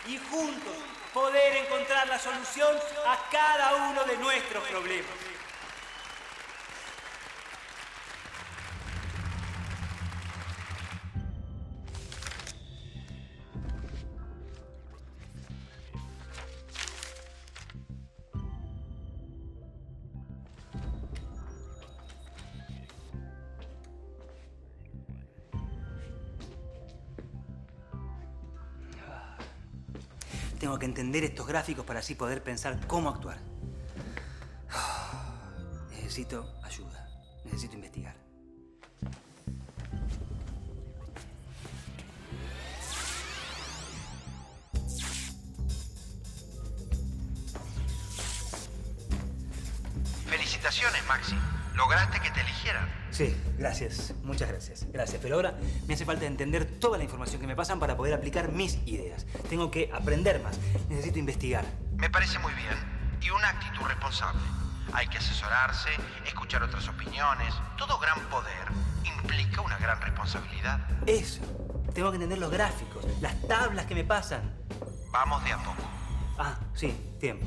y juntos poder encontrar la solución a cada uno de nuestros problemas. Tengo que entender estos gráficos para así poder pensar cómo actuar. Necesito ayuda. Necesito investigar. Felicitaciones, Maxi. Lograste que te eligieran. Sí, gracias. Muchas gracias. Gracias. Pero ahora me hace falta entender toda la información que me pasan para poder aplicar mis ideas. Tengo que aprender más. Necesito investigar. Me parece muy bien. Y una actitud responsable. Hay que asesorarse, escuchar otras opiniones. Todo gran poder implica una gran responsabilidad. Eso. Tengo que entender los gráficos, las tablas que me pasan. Vamos de a poco. Ah, sí. Tiempo.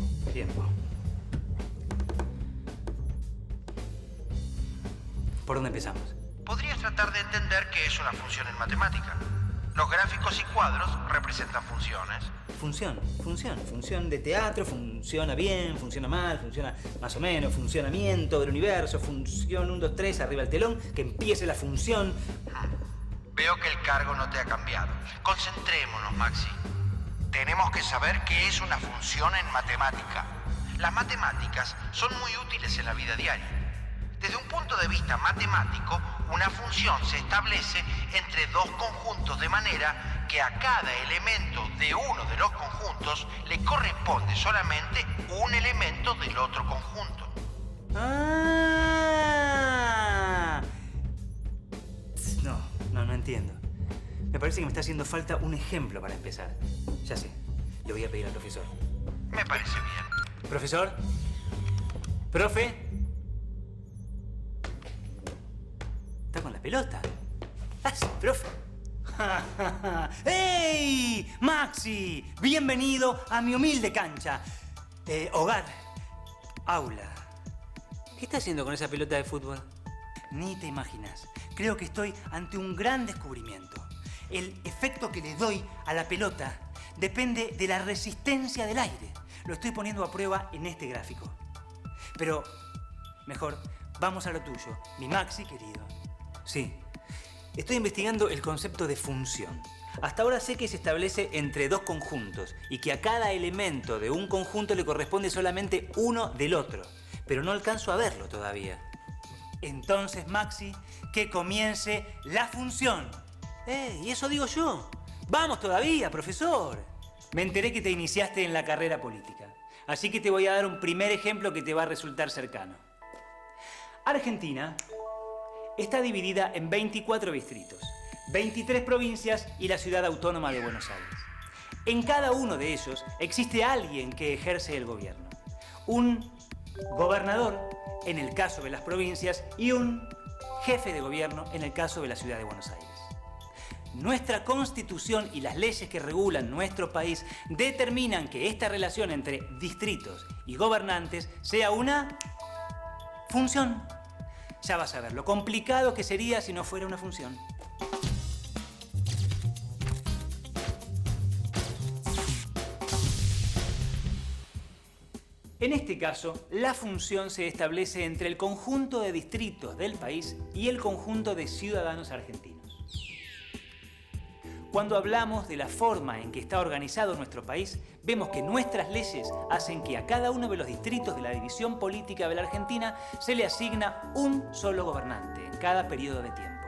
¿Por dónde empezamos? Podrías tratar de entender qué es una función en matemática. Los gráficos y cuadros representan funciones. Función de teatro, funciona bien, funciona mal, funciona más o menos, funcionamiento del universo, función 1, 2, 3, arriba el telón, que empiece la función. Veo que el cargo no te ha cambiado. Concentrémonos, Maxi. Tenemos que saber qué es una función en matemática. Las matemáticas son muy útiles en la vida diaria. Desde un punto de vista matemático, una función se establece entre dos conjuntos de manera que a cada elemento de uno de los conjuntos le corresponde solamente un elemento del otro conjunto. ¡Ah! No entiendo. Me parece que me está haciendo falta un ejemplo para empezar. Ya sé, le voy a pedir al profesor. Me parece bien. ¿Profesor? ¿Profe? ¿Está con la pelota? ¡Ah, sí, profe! ¡Hey! ¡Maxi! Bienvenido a mi humilde cancha. Hogar. Aula. ¿Qué está haciendo con esa pelota de fútbol? Ni te imaginas. Creo que estoy ante un gran descubrimiento. El efecto que le doy a la pelota depende de la resistencia del aire. Lo estoy poniendo a prueba en este gráfico. Pero, mejor, vamos a lo tuyo, mi Maxi querido. Sí, estoy investigando el concepto de función. Hasta ahora sé que se establece entre dos conjuntos y que a cada elemento de un conjunto le corresponde solamente uno del otro. Pero no alcanzo a verlo todavía. Entonces, Maxi, que comience la función. ¿Y eso digo yo? ¡Vamos todavía, profesor! Me enteré que te iniciaste en la carrera política. Así que te voy a dar un primer ejemplo que te va a resultar cercano. Argentina está dividida en 24 distritos, 23 provincias y la ciudad autónoma de Buenos Aires. En cada uno de ellos existe alguien que ejerce el gobierno. Un gobernador, en el caso de las provincias, y un jefe de gobierno, en el caso de la ciudad de Buenos Aires. Nuestra Constitución y las leyes que regulan nuestro país determinan que esta relación entre distritos y gobernantes sea una función. Ya vas a ver lo complicado que sería si no fuera una función. En este caso, la función se establece entre el conjunto de distritos del país y el conjunto de ciudadanos argentinos. Cuando hablamos de la forma en que está organizado nuestro país, vemos que nuestras leyes hacen que a cada uno de los distritos de la división política de la Argentina se le asigna un solo gobernante en cada periodo de tiempo.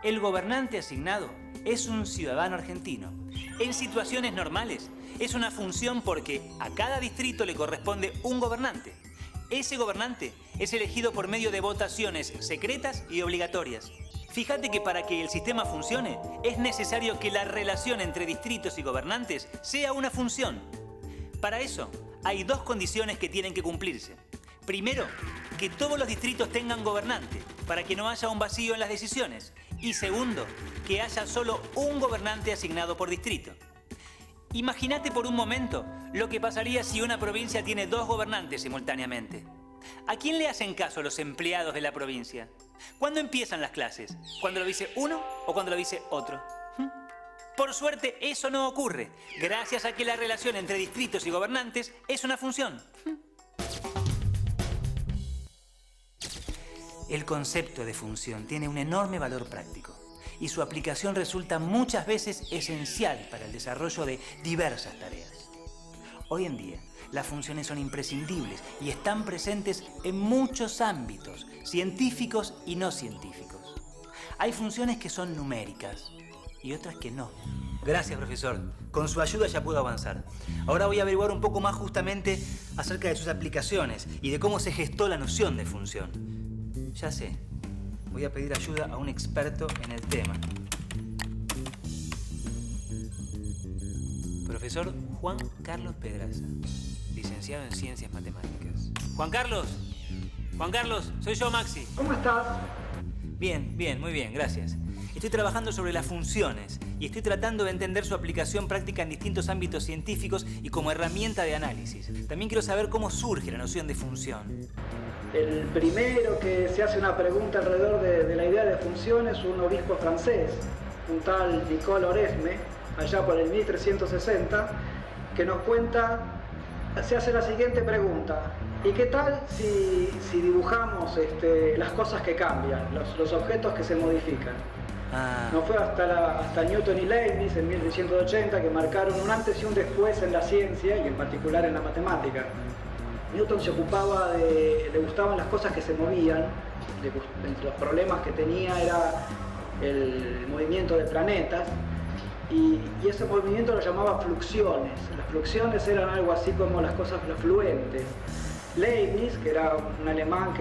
El gobernante asignado es un ciudadano argentino. En situaciones normales es una función porque a cada distrito le corresponde un gobernante. Ese gobernante es elegido por medio de votaciones secretas y obligatorias. Fíjate que para que el sistema funcione es necesario que la relación entre distritos y gobernantes sea una función. Para eso hay dos condiciones que tienen que cumplirse. Primero, que todos los distritos tengan gobernante para que no haya un vacío en las decisiones. Y segundo, que haya solo un gobernante asignado por distrito. Imagínate por un momento lo que pasaría si una provincia tiene 2 gobernantes simultáneamente. ¿A quién le hacen caso los empleados de la provincia? ¿Cuándo empiezan las clases? ¿Cuando lo dice uno o cuando lo dice otro? Por suerte, eso no ocurre, gracias a que la relación entre distritos y gobernantes es una función. El concepto de función tiene un enorme valor práctico y su aplicación resulta muchas veces esencial para el desarrollo de diversas tareas. Hoy en día, las funciones son imprescindibles y están presentes en muchos ámbitos, científicos y no científicos. Hay funciones que son numéricas y otras que no. Gracias, profesor. Con su ayuda ya puedo avanzar. Ahora voy a averiguar un poco más justamente acerca de sus aplicaciones y de cómo se gestó la noción de función. Ya sé. Voy a pedir ayuda a un experto en el tema. Profesor Juan Carlos Pedraza, licenciado en Ciencias Matemáticas. Juan Carlos, soy yo, Maxi. ¿Cómo estás? Bien, muy bien, gracias. Estoy trabajando sobre las funciones y estoy tratando de entender su aplicación práctica en distintos ámbitos científicos y como herramienta de análisis. También quiero saber cómo surge la noción de función. El primero que se hace una pregunta alrededor de la idea de función es un obispo francés, un tal Nicole Oresme, allá por el 1360, que nos cuenta, se hace la siguiente pregunta: ¿y qué tal si dibujamos las cosas que cambian, los objetos que se modifican? No fue hasta Newton y Leibniz en 1680 que marcaron un antes y un después en la ciencia y en particular en la matemática. Newton se ocupaba le gustaban las cosas que se movían, entre los problemas que tenía era el movimiento de planetas y ese movimiento lo llamaba fluxiones. Las fluxiones eran algo así como las cosas fluentes. Leibniz, que era un alemán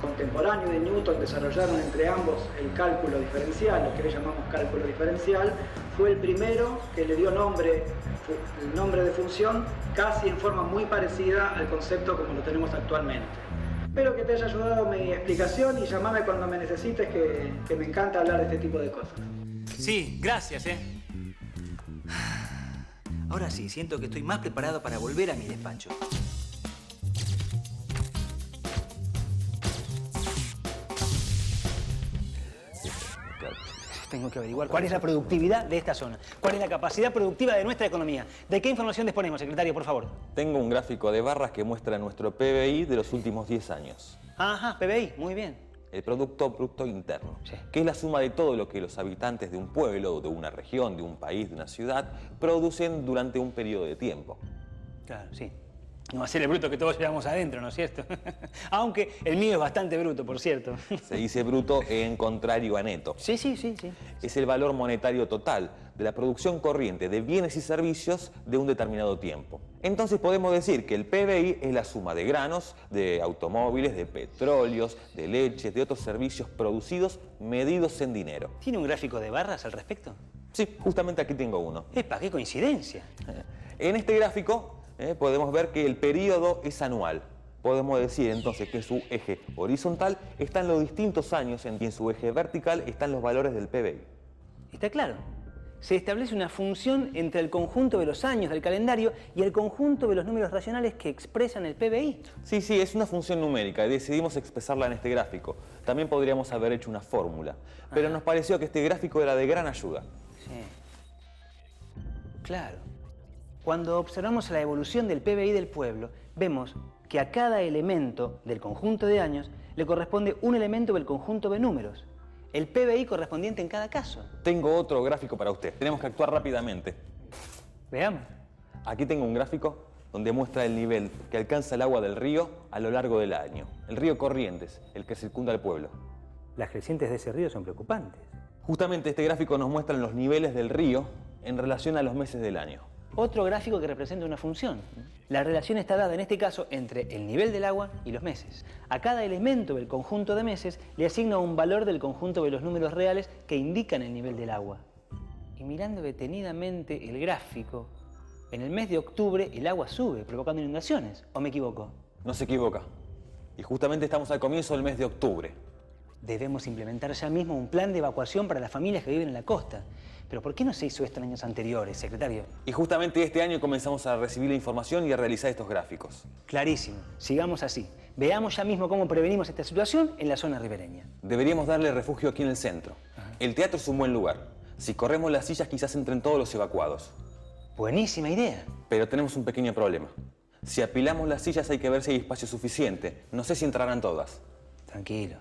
contemporáneo de Newton, desarrollaron entre ambos el cálculo diferencial, lo que le llamamos cálculo diferencial, fue el primero que le dio el nombre de función casi en forma muy parecida al concepto como lo tenemos actualmente. Espero que te haya ayudado mi explicación y llamame cuando me necesites, que me encanta hablar de este tipo de cosas. Sí, gracias, Ahora sí, siento que estoy más preparado para volver a mi despacho. Tengo que averiguar cuál es la productividad de esta zona, cuál es la capacidad productiva de nuestra economía. ¿De qué información disponemos, secretario, por favor? Tengo un gráfico de barras que muestra nuestro PBI de los últimos 10 años. Ajá, PBI, muy bien. El Producto Bruto Interno, Sí. que es la suma de todo lo que los habitantes de un pueblo, de una región, de un país, de una ciudad, producen durante un periodo de tiempo. Claro, sí. No va a ser el bruto que todos llevamos adentro, ¿no es cierto? Aunque el mío es bastante bruto, por cierto. Se dice bruto en contrario a neto. Sí. Es el valor monetario total de la producción corriente de bienes y servicios de un determinado tiempo. Entonces podemos decir que el PBI es la suma de granos, de automóviles, de petróleos, de leches, de otros servicios producidos, medidos en dinero. ¿Tiene un gráfico de barras al respecto? Sí, justamente aquí tengo uno. ¡Epa, qué coincidencia! En este gráfico podemos ver que el periodo es anual. Podemos decir entonces que su eje horizontal está en los distintos años y en su eje vertical están los valores del PBI. Está claro. Se establece una función entre el conjunto de los años del calendario y el conjunto de los números racionales que expresan el PBI. Sí, es una función numérica y decidimos expresarla en este gráfico. También podríamos haber hecho una fórmula, pero nos pareció que este gráfico era de gran ayuda. Sí. Claro. Cuando observamos la evolución del PBI del pueblo, vemos que a cada elemento del conjunto de años le corresponde un elemento del conjunto de números. El PBI correspondiente en cada caso. Tengo otro gráfico para usted. Tenemos que actuar rápidamente. Veamos. Aquí tengo un gráfico donde muestra el nivel que alcanza el agua del río a lo largo del año. El río Corrientes, el que circunda el pueblo. Las crecientes de ese río son preocupantes. Justamente este gráfico nos muestra los niveles del río en relación a los meses del año. Otro gráfico que representa una función. La relación está dada en este caso entre el nivel del agua y los meses. A cada elemento del conjunto de meses le asigna un valor del conjunto de los números reales que indican el nivel del agua. Y mirando detenidamente el gráfico, en el mes de octubre el agua sube, provocando inundaciones. ¿O me equivoco? No se equivoca. Y justamente estamos al comienzo del mes de octubre. Debemos implementar ya mismo un plan de evacuación para las familias que viven en la costa. Pero ¿por qué no se hizo esto en años anteriores, secretario? Y justamente este año comenzamos a recibir la información y a realizar estos gráficos. Clarísimo. Sigamos así. Veamos ya mismo cómo prevenimos esta situación en la zona ribereña. Deberíamos darle refugio aquí en el centro. El teatro es un buen lugar. Si corremos las sillas, quizás entren todos los evacuados. Buenísima idea. Pero tenemos un pequeño problema. Si apilamos las sillas, hay que ver si hay espacio suficiente. No sé si entrarán todas. Tranquilo.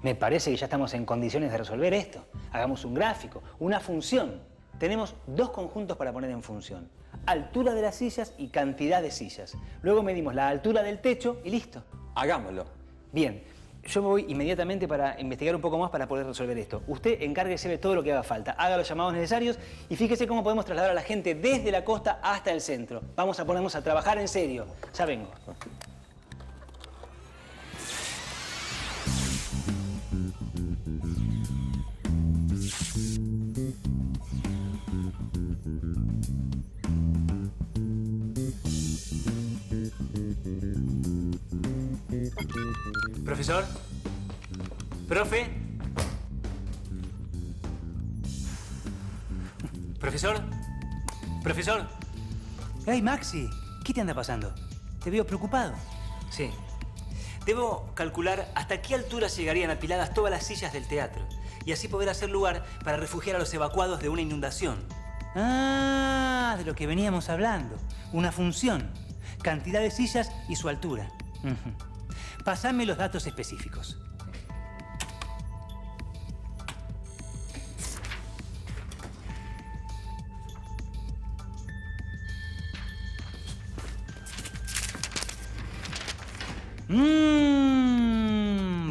Me parece que ya estamos en condiciones de resolver esto. Hagamos un gráfico, una función. Tenemos 2 conjuntos para poner en función. Altura de las sillas y cantidad de sillas. Luego medimos la altura del techo y listo. Hagámoslo. Bien, yo me voy inmediatamente para investigar un poco más para poder resolver esto. Usted encárguese de todo lo que haga falta. Haga los llamados necesarios y fíjese cómo podemos trasladar a la gente desde la costa hasta el centro. Vamos a ponernos a trabajar en serio. Ya vengo. Profesor. Profe. Profesor. Profesor. Hey, Maxi, ¿qué te anda pasando? Te veo preocupado. Sí. Debo calcular hasta qué altura llegarían apiladas todas las sillas del teatro y así poder hacer lugar para refugiar a los evacuados de una inundación. Ah, de lo que veníamos hablando. Una función. Cantidad de sillas y su altura. Pasame los datos específicos.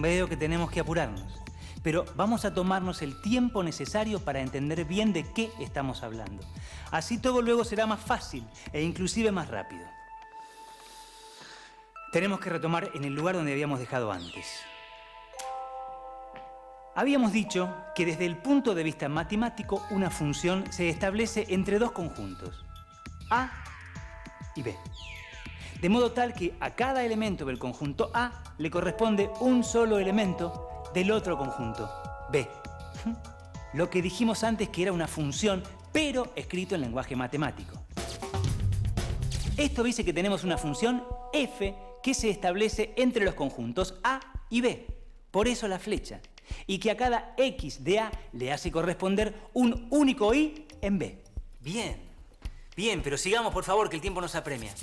Veo que tenemos que apurarnos. Pero vamos a tomarnos el tiempo necesario para entender bien de qué estamos hablando. Así todo luego será más fácil e inclusive más rápido. Tenemos que retomar en el lugar donde habíamos dejado antes. Habíamos dicho que desde el punto de vista matemático una función se establece entre 2 conjuntos, A y B. De modo tal que a cada elemento del conjunto A le corresponde un solo elemento del otro conjunto, B. Lo que dijimos antes que era una función, pero escrito en lenguaje matemático. Esto dice que tenemos una función f que se establece entre los conjuntos A y B, por eso la flecha, y que a cada x de A le hace corresponder un único y en B. Bien, bien, pero sigamos por favor que el tiempo nos apremia.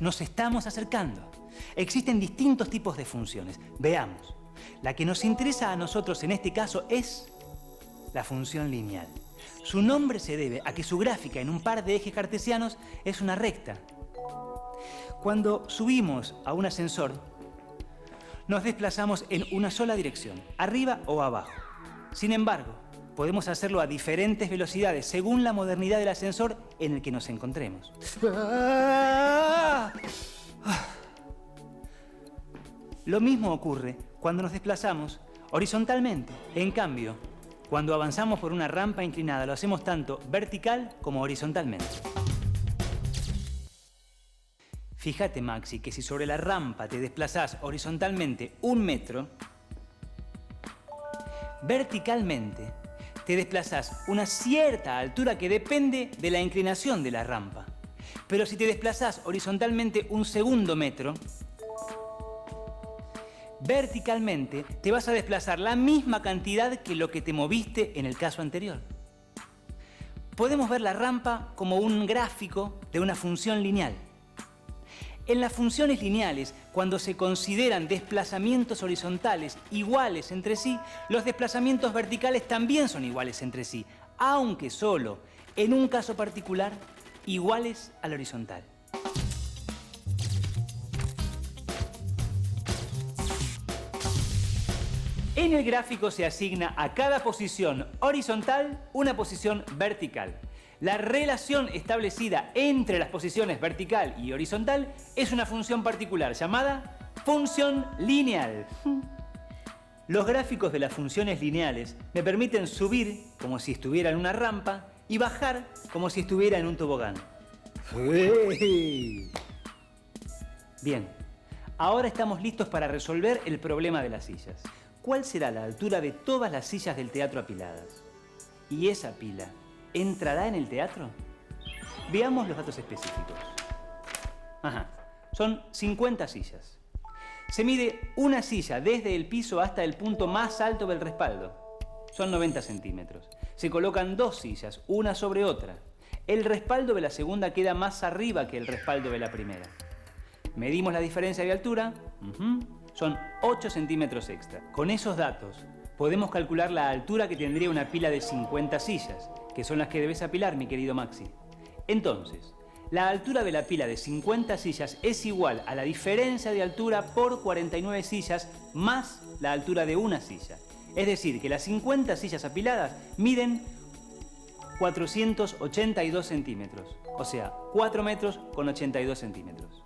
Nos estamos acercando. Existen distintos tipos de funciones. Veamos. La que nos interesa a nosotros en este caso es la función lineal. Su nombre se debe a que su gráfica en un par de ejes cartesianos es una recta. Cuando subimos a un ascensor, nos desplazamos en una sola dirección, arriba o abajo. Sin embargo, podemos hacerlo a diferentes velocidades según la modernidad del ascensor en el que nos encontremos. Lo mismo ocurre cuando nos desplazamos horizontalmente. En cambio, cuando avanzamos por una rampa inclinada, lo hacemos tanto vertical como horizontalmente. Fíjate, Maxi, que si sobre la rampa te desplazás horizontalmente 1 metro, verticalmente te desplazás una cierta altura que depende de la inclinación de la rampa. Pero si te desplazás horizontalmente 1 segundo metro, verticalmente te vas a desplazar la misma cantidad que lo que te moviste en el caso anterior. Podemos ver la rampa como un gráfico de una función lineal. En las funciones lineales, cuando se consideran desplazamientos horizontales iguales entre sí, los desplazamientos verticales también son iguales entre sí, aunque solo, en un caso particular, iguales al horizontal. En el gráfico se asigna a cada posición horizontal una posición vertical. La relación establecida entre las posiciones vertical y horizontal es una función particular llamada función lineal. Los gráficos de las funciones lineales me permiten subir como si estuviera en una rampa y bajar como si estuviera en un tobogán. Bien, ahora estamos listos para resolver el problema de las sillas. ¿cuál será la altura de todas las sillas del teatro apiladas? ¿Y esa pila entrará en el teatro? Veamos los datos específicos. Ajá, son 50 sillas. Se mide una silla desde el piso hasta el punto más alto del respaldo. Son 90 centímetros. Se colocan dos sillas, una sobre otra. El respaldo de la segunda queda más arriba que el respaldo de la primera. Medimos la diferencia de altura. Son 8 centímetros extra. Con esos datos podemos calcular la altura que tendría una pila de 50 sillas, que son las que debes apilar, mi querido Maxi. Entonces, la altura de la pila de 50 sillas es igual a la diferencia de altura por 49 sillas más la altura de una silla. Es decir, que las 50 sillas apiladas miden 482 centímetros. O sea, 4 metros con 82 centímetros.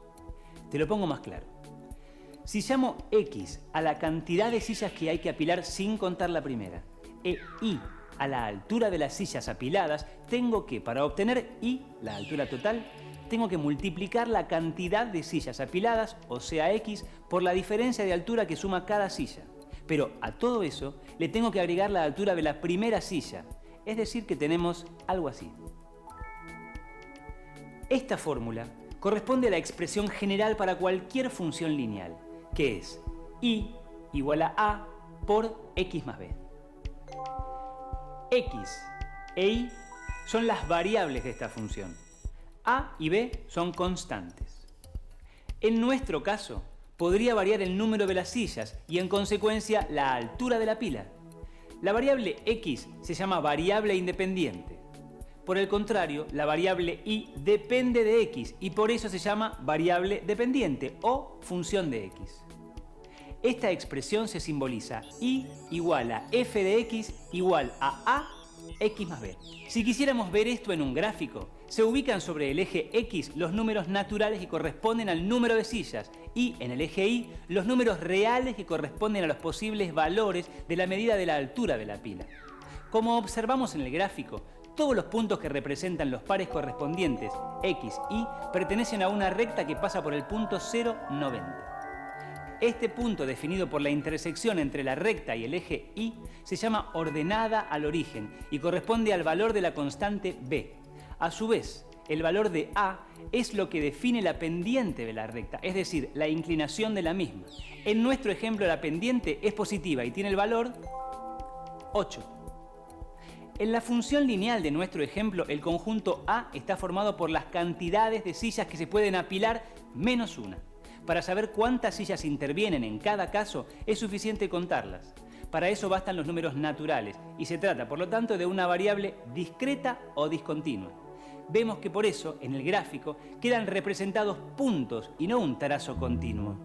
Te lo pongo más claro. Si llamo X a la cantidad de sillas que hay que apilar sin contar la primera, e Y a la altura de las sillas apiladas, tengo que, para obtener Y, la altura total, tengo que multiplicar la cantidad de sillas apiladas, o sea X, por la diferencia de altura que suma cada silla. Pero a todo eso le tengo que agregar la altura de la primera silla, es decir que tenemos algo así. Esta fórmula corresponde a la expresión general para cualquier función lineal, que es Y igual a por X más B. X e Y son las variables de esta función. A y B son constantes. En nuestro caso, podría variar el número de las sillas y en consecuencia la altura de la pila. La variable X se llama variable independiente. Por el contrario, la variable Y depende de X y por eso se llama variable dependiente o función de X. Esta expresión se simboliza Y igual a f de X igual a X más B. Si quisiéramos ver esto en un gráfico, se ubican sobre el eje X los números naturales que corresponden al número de sillas y en el eje Y los números reales que corresponden a los posibles valores de la medida de la altura de la pila. Como observamos en el gráfico, todos los puntos que representan los pares correspondientes X y pertenecen a una recta que pasa por el punto 0, 90. Este punto, definido por la intersección entre la recta y el eje Y, se llama ordenada al origen y corresponde al valor de la constante B. A su vez, el valor de A es lo que define la pendiente de la recta, es decir, la inclinación de la misma. En nuestro ejemplo, la pendiente es positiva y tiene el valor 8. En la función lineal de nuestro ejemplo, el conjunto A está formado por las cantidades de sillas que se pueden apilar menos una. Para saber cuántas sillas intervienen en cada caso, es suficiente contarlas. Para eso bastan los números naturales y se trata, por lo tanto, de una variable discreta o discontinua. Vemos que por eso, en el gráfico, quedan representados puntos y no un trazo continuo.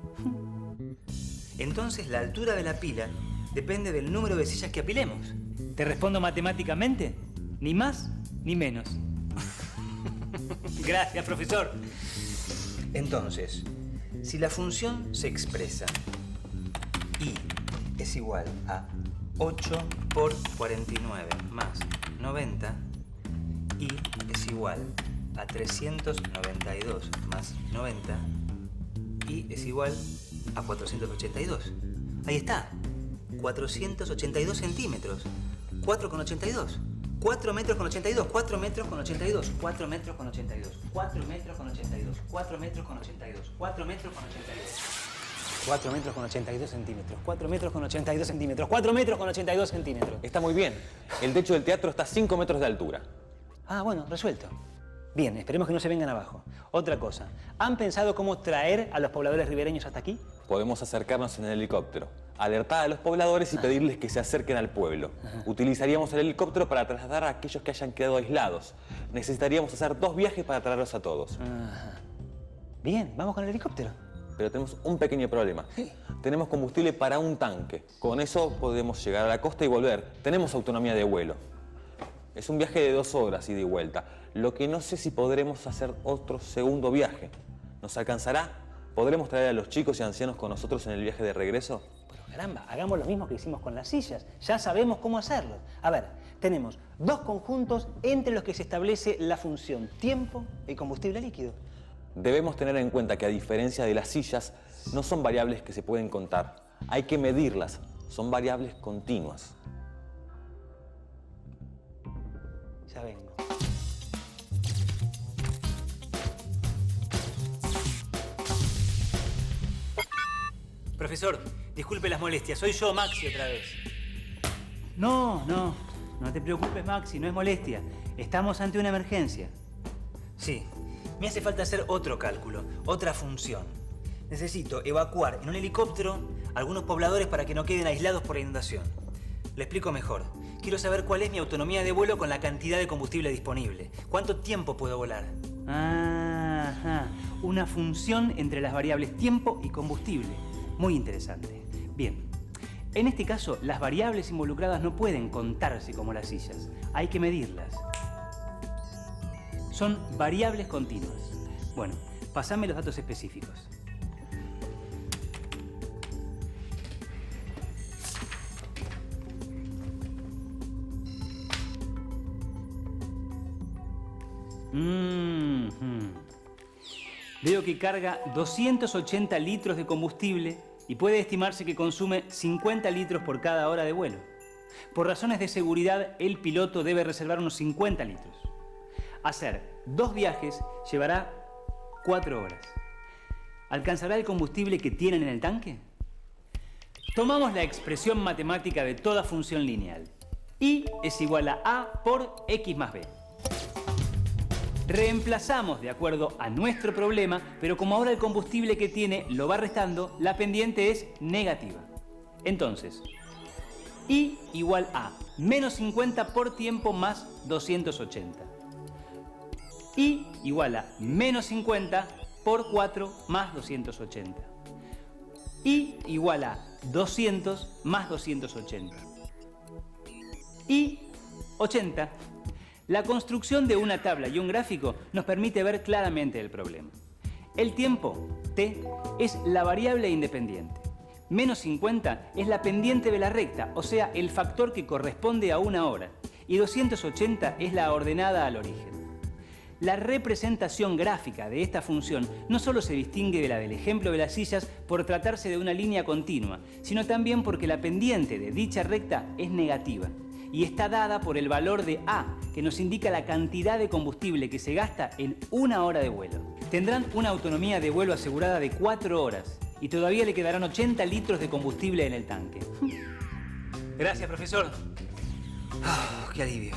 Entonces, la altura de la pila depende del número de sillas que apilemos. ¿Te respondo matemáticamente? Ni más ni menos. Gracias, profesor. Entonces, si la función se expresa Y es igual a 8 por 49 más 90, Y es igual a 392 más 90, Y es igual a 482. Ahí está, 482 centímetros, 4,82. 4 metros con 82, 4 metros con 82, 4 metros con 82, 4 metros con 82, 4 metros con 82, 4 metros con 82. 4 metros con 82 centímetros, 4 metros con 82 centímetros, 4 metros con 82 centímetros. Está muy bien. El techo del teatro está a 5 metros de altura. Ah, bueno, resuelto. Bien, esperemos que no se vengan abajo. Otra cosa, ¿han pensado cómo traer a los pobladores ribereños hasta aquí? Podemos acercarnos en el helicóptero, alertar a los pobladores y pedirles que se acerquen al pueblo. Utilizaríamos el helicóptero para trasladar a aquellos que hayan quedado aislados. Necesitaríamos hacer 2 viajes para traerlos a todos. Bien, vamos con el helicóptero. Pero tenemos un pequeño problema. Tenemos combustible para un tanque. Con eso podemos llegar a la costa y volver. Tenemos autonomía de vuelo. Es un viaje de 2 horas ida y vuelta. Lo que no sé si podremos hacer otro segundo viaje. ¿Nos alcanzará? ¿Podremos traer a los chicos y ancianos con nosotros en el viaje de regreso? Pero caramba, hagamos lo mismo que hicimos con las sillas. Ya sabemos cómo hacerlo. A ver, tenemos 2 conjuntos entre los que se establece la función tiempo y combustible líquido. Debemos tener en cuenta que a diferencia de las sillas, no son variables que se pueden contar. Hay que medirlas. son variables continuas. Ya vengo. Profesor, disculpe las molestias. Soy yo, Maxi, otra vez. No te preocupes, Maxi, no es molestia. Estamos ante una emergencia. Sí, me hace falta hacer otro cálculo, otra función. Necesito evacuar en un helicóptero algunos pobladores para que no queden aislados por la inundación. Lo explico mejor. Quiero saber cuál es mi autonomía de vuelo con la cantidad de combustible disponible. ¿Cuánto tiempo puedo volar? Ajá, una función entre las variables tiempo y combustible. Muy interesante. Bien, en este caso, las variables involucradas no pueden contarse como las sillas. Hay que medirlas. Son variables continuas. Bueno, pasame los datos específicos. Veo que carga 280 litros de combustible y puede estimarse que consume 50 litros por cada hora de vuelo. Por razones de seguridad, el piloto debe reservar unos 50 litros. Hacer 2 viajes llevará 4 horas. ¿Alcanzará el combustible que tienen en el tanque? Tomamos la expresión matemática de toda función lineal. Y es igual a por x más b. Reemplazamos de acuerdo a nuestro problema, pero como ahora el combustible que tiene lo va restando, la pendiente es negativa. Entonces, y igual a menos 50 por tiempo más 280. Y igual a menos 50 por 4 más 280. Y igual a 200 más 280. Y 80. La construcción de una tabla y un gráfico nos permite ver claramente el problema. El tiempo, t, es la variable independiente. Menos 50 es la pendiente de la recta, o sea, el factor que corresponde a una hora. Y 280 es la ordenada al origen. La representación gráfica de esta función no solo se distingue de la del ejemplo de las sillas por tratarse de una línea continua, sino también porque la pendiente de dicha recta es negativa. Y está dada por el valor de A, que nos indica la cantidad de combustible que se gasta en una hora de vuelo. Tendrán una autonomía de vuelo asegurada de 4 horas y todavía le quedarán 80 litros de combustible en el tanque. Gracias, profesor. Oh, qué alivio.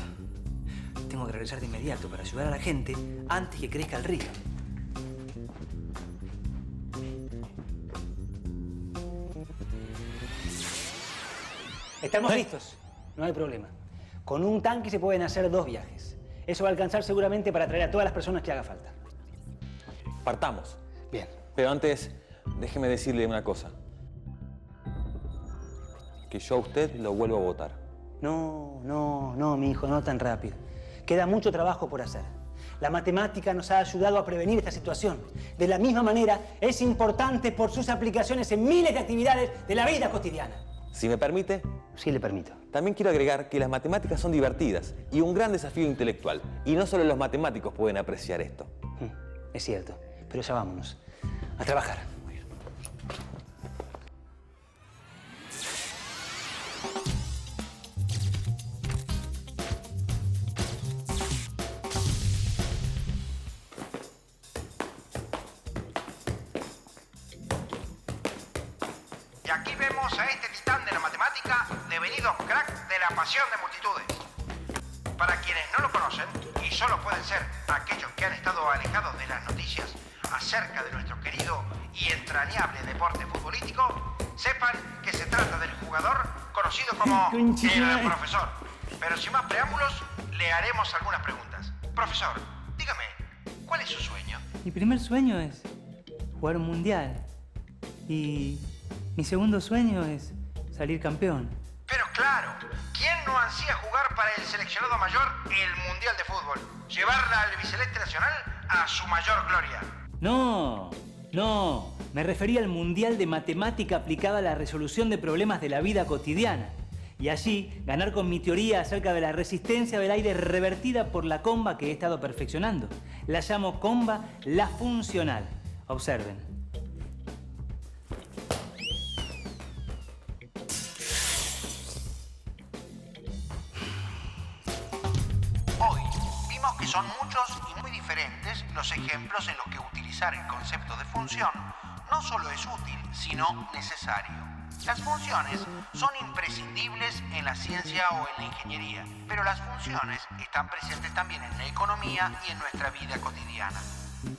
Tengo que regresar de inmediato para ayudar a la gente antes que crezca el río. Estamos listos. No hay problema. Con un tanque se pueden hacer 2 viajes. Eso va a alcanzar seguramente para traer a todas las personas que haga falta. Partamos. Bien. Pero antes, déjeme decirle una cosa. Que yo a usted lo vuelvo a votar. No, mi hijo, no tan rápido. Queda mucho trabajo por hacer. La matemática nos ha ayudado a prevenir esta situación. De la misma manera, es importante por sus aplicaciones en miles de actividades de la vida cotidiana. Si me permite. Sí, le permito. También quiero agregar que las matemáticas son divertidas y un gran desafío intelectual. Y no solo los matemáticos pueden apreciar esto. Es cierto, pero ya vámonos. A trabajar. Y aquí vemos a este titán de la matemática, devenido crack de la pasión de multitudes. Para quienes no lo conocen, y solo pueden ser aquellos que han estado alejados de las noticias acerca de nuestro querido y entrañable deporte futbolístico, sepan que se trata del jugador conocido como el profesor. Pero sin más preámbulos, le haremos algunas preguntas. Profesor, dígame, ¿cuál es su sueño? Mi primer sueño es jugar un mundial. Y mi segundo sueño es salir campeón. Pero claro, ¿quién no ansía jugar para el seleccionado mayor el Mundial de Fútbol? Llevarla al biceleste nacional a su mayor gloria. No. Me refería al Mundial de Matemática aplicada a la resolución de problemas de la vida cotidiana. Y allí ganar con mi teoría acerca de la resistencia del aire revertida por la comba que he estado perfeccionando. La llamo comba la funcional. Observen. Aunque son muchos y muy diferentes los ejemplos en los que utilizar el concepto de función no solo es útil, sino necesario. Las funciones son imprescindibles en la ciencia o en la ingeniería, pero las funciones están presentes también en la economía y en nuestra vida cotidiana.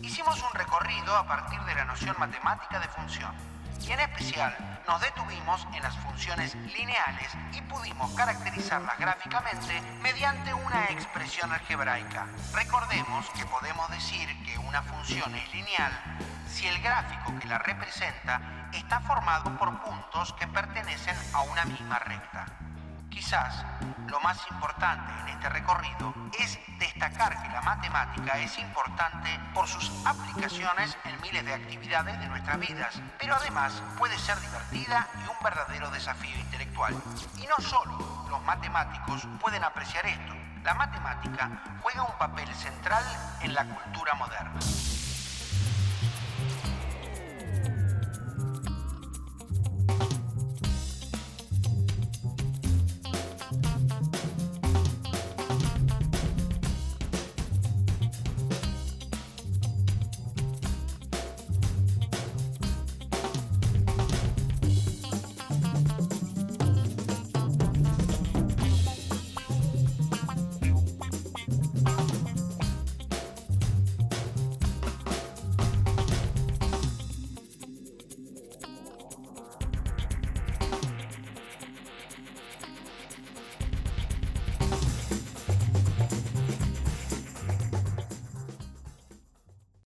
Hicimos un recorrido a partir de la noción matemática de función, y en especial nos detuvimos en las funciones lineales y pudimos caracterizarlas gráficamente mediante una expresión algebraica. Recordemos que podemos decir que una función es lineal si el gráfico que la representa está formado por puntos que pertenecen a una misma recta. Quizás lo más importante en este recorrido es destacar que la matemática es importante por sus aplicaciones en miles de actividades de nuestras vidas, pero además puede ser divertida y un verdadero desafío intelectual. Y no solo los matemáticos pueden apreciar esto, la matemática juega un papel central en la cultura moderna.